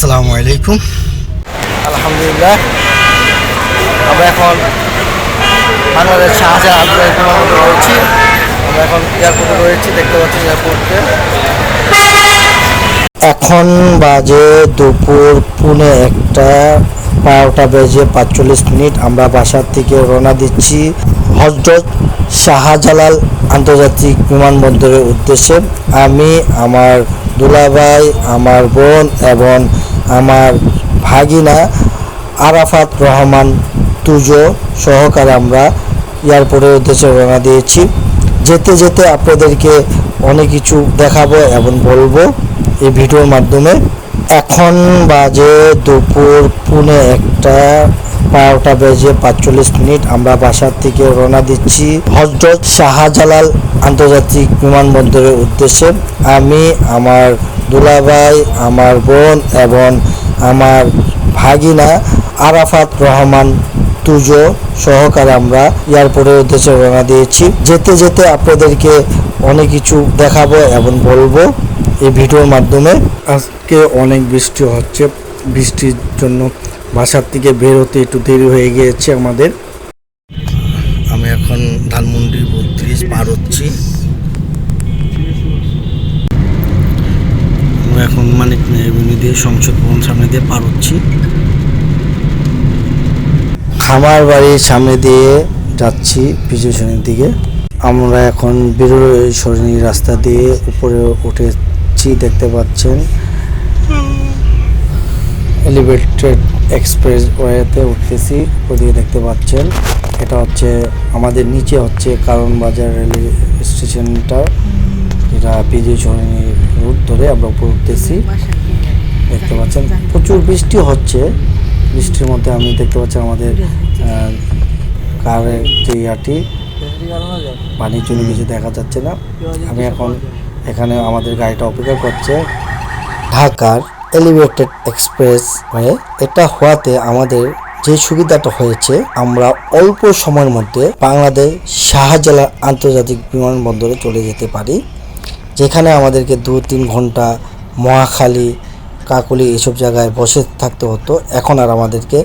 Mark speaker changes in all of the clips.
Speaker 1: আসসালামু আলাইকুম। আলহামদুলিল্লাহ, আমরা এখন বাংলাদেশ শাহজালাল আন্তর্জাতিক বিমানবন্দরে রয়েছি। আমরা এখন এয়ারপোর্টে রয়েছি, দেখতে পাচ্ছি এয়ারপোর্টে। এখন বাজে দুপুর 1:45 আমরা বাসার থেকে রওনা দিচ্ছি হযরত শাহজালাল আন্তর্জাতিক বিমানবন্দরের উদ্দেশ্যে। আমি, আমার দুলাভাই, আমার বোন এবং আমার ভাগিনা আরাফাত রহমান তুজো সহকারে আমরা এয়ারপোর্টের উদ্দেশ্যে রওনা দিয়েছি। যেতে যেতে আপনাদেরকে অনেক কিছু দেখাবো এবং বলবো এই ভিডিওর মাধ্যমে। এখন বাজে দুপুর 1:45 আমরা বাসার থেকে রওনা দিচ্ছি হযরত শাহজালাল আন্তর্জাতিক বিমানবন্দরের উদ্দেশ্যে। আমি, আমার দুলাভাই, আমার বোন এবং আমার ভাগিনা আরাফাত রহমান তুজো সহকারে আমরা এয়ারপোর্টের উদ্দেশ্যে রওনা দিয়েছি। যেতে যেতে আপনাদেরকে অনেক কিছু দেখাবো এবং বলবো এই ভিডিওর মাধ্যমে। আজকে অনেক বৃষ্টি হচ্ছে, বৃষ্টির জন্য বাসার থেকে বের হতে একটু দেরি হয়ে গিয়েছে আমাদের। আমি এখন ধানমন্ডি 32 পার হচ্ছি। আমরা এখন মানিক এভিনিউ দিয়ে সংসদ ভবন সামনে দিয়ে পার হচ্ছি। খামার বাড়ির সামনে দিয়ে যাচ্ছি পিছনের দিকে। আমরা এখন বীর সরণি রাস্তা দিয়ে উপরে উঠেছি, দেখতে পাচ্ছেন এলিভেটেড এক্সপ্রেস ওয়েতে উঠতেছি। ওদিকে দেখতে পাচ্ছেন এটা হচ্ছে আমাদের নিচে হচ্ছে কারণ বাজার রেল স্টেশনটা, যেটা পিজি সরণি রুট ধরে আমরা উপরে উঠতেছি। দেখতে পাচ্ছেন প্রচুর বৃষ্টি হচ্ছে। বৃষ্টির মধ্যে আমি দেখতে পাচ্ছি আমাদের কারের যে ইয়াটি পানির জন্য কিছু দেখা যাচ্ছে না। আমি এখন এখানে আমাদের গাড়িটা অপেক্ষা করছে ঢাকার এলিভেটেড এক্সপ্রেস হয়ে। এটা হওয়াতে আমাদের যে সুবিধাটা হয়েছে, আমরা অল্প সময়ের মধ্যে বাংলাদেশ শাহজালাল আন্তর্জাতিক বিমানবন্দরে চলে যেতে পারি। যেখানে আমাদেরকে 2-3 ঘন্টা মহাখালী, কাকলি এসব জায়গায় বসে থাকতে হতো, এখন আর আমাদেরকে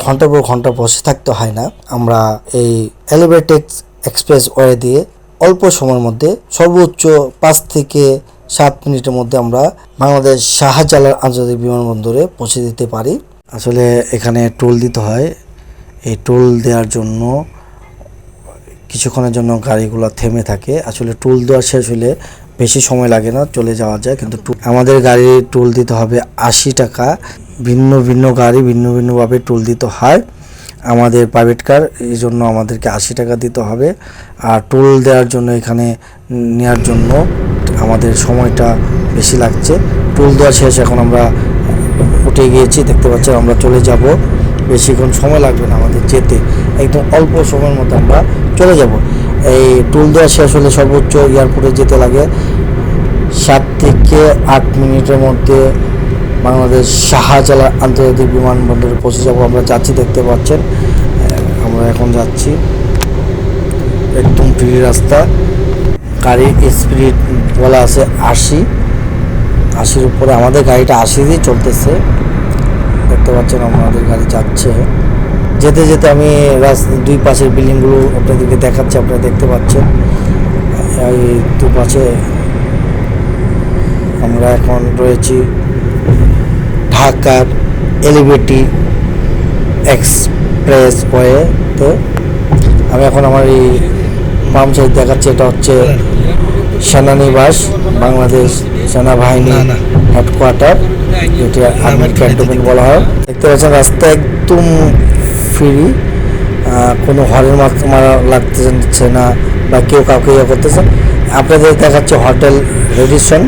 Speaker 1: ঘন্টার পর ঘন্টা বসে থাকতে হয় না। আমরা এই এলিভেটেড এক্সপ্রেস ওয়ে দিয়ে অল্প সময়ের মধ্যে সর্বোচ্চ 5 থেকে 7 মিনিটের মধ্যে আমরা বাংলাদেশ শাহজালাল আন্তর্জাতিক বিমানবন্দরে পৌঁছে দিতে পারি। আসলে এখানে টোল দিতে হয়। এই টোল দেওয়ার জন্য কিছুক্ষণের জন্য গাড়িগুলো থেমে থাকে। আসলে টোল দেওয়া শেষ হলে বেশি সময় লাগে না, চলে যাওয়া যায়। কিন্তু আমাদের গাড়ি টোল দিতে হবে 80 টাকা। ভিন্ন ভিন্ন গাড়ি ভিন্ন ভিন্নভাবে টোল দিতে হয়। আমাদের প্রাইভেট কার, এই জন্য আমাদেরকে 80 টাকা দিতে হবে। আর টোল দেওয়ার জন্য এখানে নেওয়ার জন্য আমাদের সময়টা বেশি লাগছে। টোল দেওয়া শেষ, এখন আমরা উঠে গিয়েছি, দেখতে পাচ্ছি আমরা চলে যাব। বেশিক্ষণ সময় লাগবে না আমাদের যেতে, একদম অল্প সময়ের মধ্যে আমরা চলে যাব। এই টোল দেওয়া শেষ হলে সর্বোচ্চ এয়ারপোর্টে যেতে লাগে 7 থেকে 8 মিনিটের মধ্যে বাংলাদেশ শাহজালাল আন্তর্জাতিক বিমানবন্দরে পৌঁছে যাব। আমরা যাচ্ছি, দেখতে পাচ্ছেন আমরা এখন যাচ্ছি। একদম ফ্রি রাস্তা। গাড়ির স্পিড বলা আছে 80-80-র উপরে। আমাদের গাড়িটা 80 দিয়ে চলতেছে, দেখতে পাচ্ছেন আমাদের গাড়ি যাচ্ছে। যেতে যেতে আমি দুই পাশের বিল্ডিংগুলো আপনাদেরকে দেখাচ্ছি, আপনারা দেখতে পাচ্ছেন। এই দুপাশে আমরা এখন রয়েছি ঢাকার এলিভেটেড এক্সপ্রেস ওয়েতে। আমি এখন আমার এই বাম সাইড দেখাচ্ছি, এটা হচ্ছে সেনানিবাস, বাংলাদেশ সেনাবাহিনী হেডকোয়ার্টার, যেটি আর্মির ক্যান্টনমেন্ট বলা হয়। দেখতে পাচ্ছেন রাস্তা একদম ফ্রি, কোনো হরের মারা লাগতেছে না বা কেউ কাউকে ইয়ে করতেছে। আপনাদের দেখাচ্ছে হোটেল রেডিসন।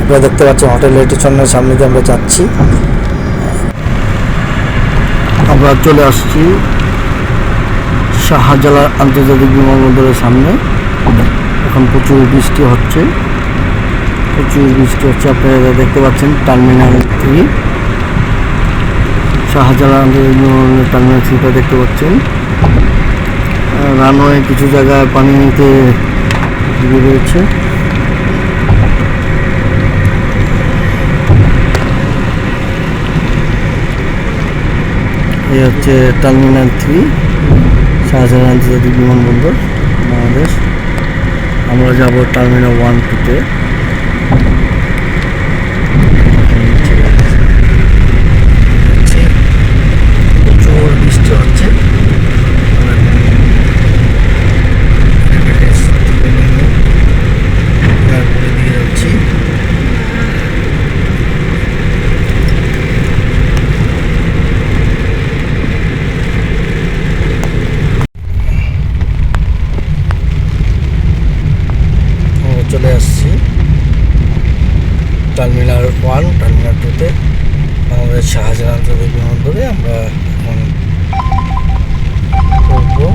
Speaker 1: আপনারা দেখতে পাচ্ছেন হোটেল রেডিসনের সামনে দিয়ে আমরা যাচ্ছি। আমরা চলে আসছি শাহজালাল আন্তর্জাতিক বিমানবন্দরের সামনে। এখন প্রচুর বৃষ্টি হচ্ছে, আপনারা দেখতে পাচ্ছেন টার্মিনাল 3, শাহজালাল আন্তর্জাতিক বিমানবন্দরের টার্মিনাল 3টা দেখতে পাচ্ছেন। রানওয়ে কিছু জায়গায় পানিতে ডুবে রয়েছে। এই হচ্ছে টার্মিনাল 3 শাহজালাল আন্তর্জাতিক বিমানবন্দর বাংলাদেশ। আমরা যাব টার্মিনাল 1-2-তে। প্রচুর বৃষ্টি হচ্ছে। চলে আসছি টার্মিনাল 1 টার্মিনাল 2-তে আমাদের শাহজালাল আন্তর্জাতিক বিমানবন্দরে। আমরা এখন করবো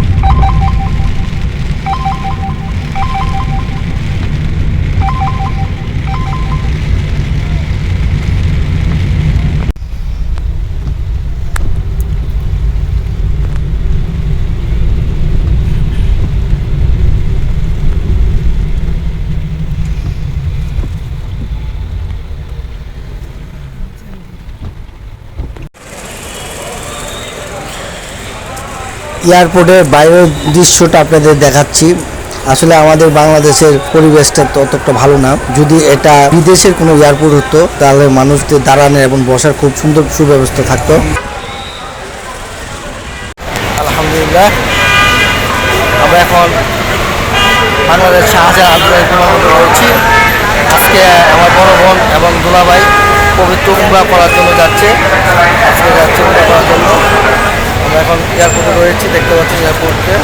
Speaker 1: এয়ারপোর্টের বাইরের দৃশ্যটা আপনাদের দেখাচ্ছি। আসলে আমাদের বাংলাদেশের পরিবেশটা ততটা ভালো না। যদি এটা বিদেশের কোনো এয়ারপোর্ট হতো তাহলে মানুষদের দাঁড়ানোর এবং বসার খুব সুন্দর সুব্যবস্থা থাকতো। আলহামদুলিল্লাহ, আমরা এখন বাংলাদেশ শাহজালাল আন্তর্জাতিক বিমানবন্দরে রয়েছি। আজকে আমার বড় বোন এবং দুলাভাই পবিত্র উমরা করার জন্য যাচ্ছে। আজকে যাচ্ছে উমরা করার জন্য। আমরা এখন এয়ারপোর্টে রয়েছি, দেখতে পাচ্ছি এয়ারপোর্টে।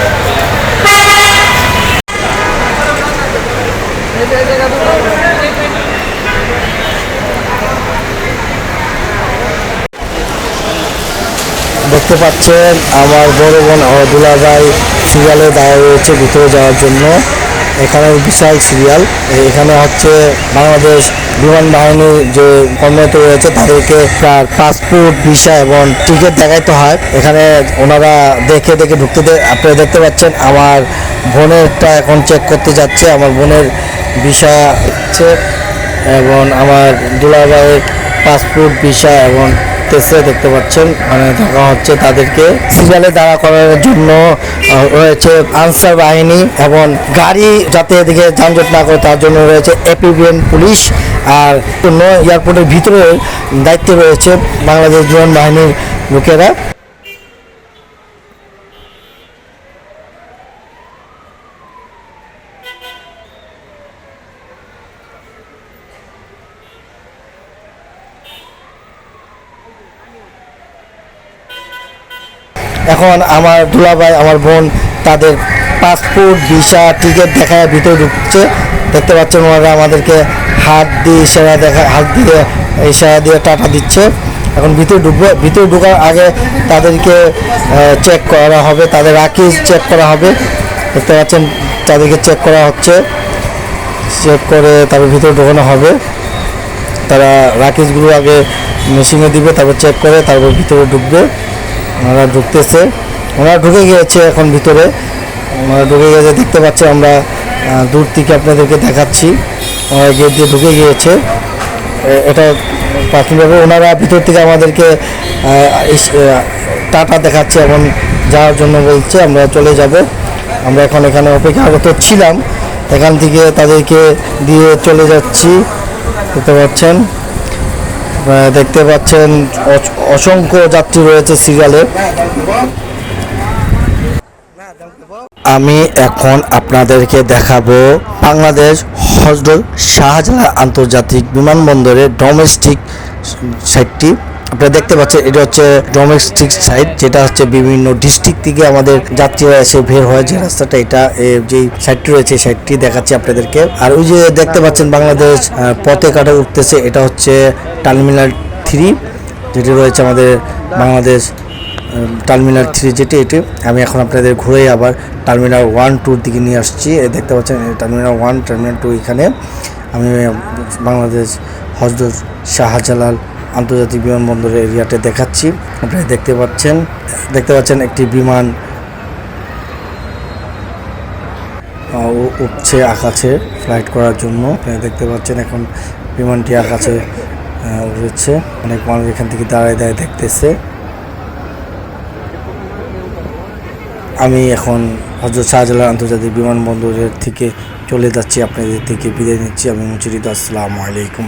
Speaker 1: দেখতে পাচ্ছেন আমার বড় বোন আমার দুলাভাই সিরিয়ালে দাঁড়িয়ে রয়েছে ভিতরে যাওয়ার জন্য। এখানে বিশাল সিরিয়াল। এখানে হচ্ছে বাংলাদেশ বিমান বাহিনীর যে কর্মরত রয়েছে তাদেরকে তার পাসপোর্ট ভিসা এবং টিকিট দেখাইতে হয়। এখানে ওনারা দেখে দেখে ঢুকতে আপনারা দেখতে পাচ্ছেন আমার বোনেরটা এখন চেক করতে যাচ্ছে। আমার বোনের ভিসা হচ্ছে এবং আমার দুলাভাইয়ের পাসপোর্ট ভিসা এবং দেখতে পাচ্ছেন মানে দেখা হচ্ছে। তাদেরকে সিরিয়ালে দাঁড়া করার জন্য রয়েছে আনসার বাহিনী এবং গাড়ি যাতে এদিকে যানজট না করে তার জন্য রয়েছে এপিবিএন পুলিশ। আর এয়ারপোর্টের ভিতরে দায়িত্বে রয়েছে বাংলাদেশ বিমান বাহিনীর লোকেরা। এখন আমার দুলাভাই আমার বোন তাদের পাসপোর্ট ভিসা টিকিট দেখায় ভিতরে ঢুকছে। দেখতে পাচ্ছেন ওনারা আমাদেরকে হাত দিয়ে ইশারা দিয়ে টাটা দিচ্ছে। এখন ভিতরে ঢুকবে। ভিতরে ঢোকার আগে তাদেরকে চেক করা হবে, তাদের রাকিজ চেক করা হবে। দেখতে পাচ্ছেন তাদেরকে চেক করা হচ্ছে। চেক করে তারপর ভিতরে ঢোকানো হবে। তারা রাকিজগুলো আগে মেশিনে দিবে, তারপর চেক করে তারপর ভিতরে ঢুকবে। ওনারা ঢুকতেছে, ওনারা ঢুকে গিয়েছে এখন ভিতরে। ওনারা ঢুকে গেছে দেখতে পাচ্ছি আমরা দূর থেকে আপনাদেরকে দেখাচ্ছি। ওনারা গেট দিয়ে ঢুকে গিয়েছে। এটা প্রাথমিকভাবে ওনারা ভিতর থেকে আমাদেরকে টাটা দেখাচ্ছে এবং যাওয়ার জন্য বলছে। আমরা চলে যাব। আমরা এখন এখানে অপেক্ষারত ছিলাম, এখান থেকে তাদেরকে দিয়ে চলে যাচ্ছি। দেখতে পাচ্ছেন অসংখ্য যাত্রী রয়েছে সিরিয়ালে। আমি এখন আপনাদেরকে দেখাবো বাংলাদেশ হযরত শাহজালাল আন্তর্জাতিক বিমানবন্দরের ডোমেস্টিক সাইটটি। আপনারা দেখতে পাচ্ছেন এটা হচ্ছে ডোমেস্টিক সাইট, যেটা হচ্ছে বিভিন্ন ডিস্ট্রিক্ট থেকে আমাদের যাত্রীরা এসে বের হয় যে রাস্তাটা। এটা যে সাইটটি রয়েছে সাইটটি দেখাচ্ছি আপনাদেরকে। আর ওই যে দেখতে পাচ্ছেন বাংলাদেশ পতাকাটা উঠতেছে, এটা হচ্ছে টার্মিনাল 3 যেটি রয়েছে আমাদের বাংলাদেশ টার্মিনাল 3 যেটি। এটি আমি এখন আপনাদের ঘুরে আবার টার্মিনাল 1-2 দিকে নিয়ে আসছি। দেখতে পাচ্ছেন টার্মিনাল 1 টার্মিনাল 2। এখানে আমি বাংলাদেশ হযরত শাহজালাল আন্তর্জাতিক বিমানবন্দরের এরিয়াতে দেখাচ্ছি। আপনারা দেখতে পাচ্ছেন একটি বিমান উঠছে আকাশে ফ্লাইট করার জন্য। আপনারা দেখতে পাচ্ছেন এখন বিমানটি আকাশে উড়ছে। অনেক মানুষ এখান থেকে দাঁড়ায় দেখতেছে। আমি এখন হযরত শাহজালাল আন্তর্জাতিক বিমানবন্দরের থেকে চলে যাচ্ছি, আপনাদের থেকে বিদায় নিচ্ছি। আমি মুচরিদ, আসসালামু আলাইকুম।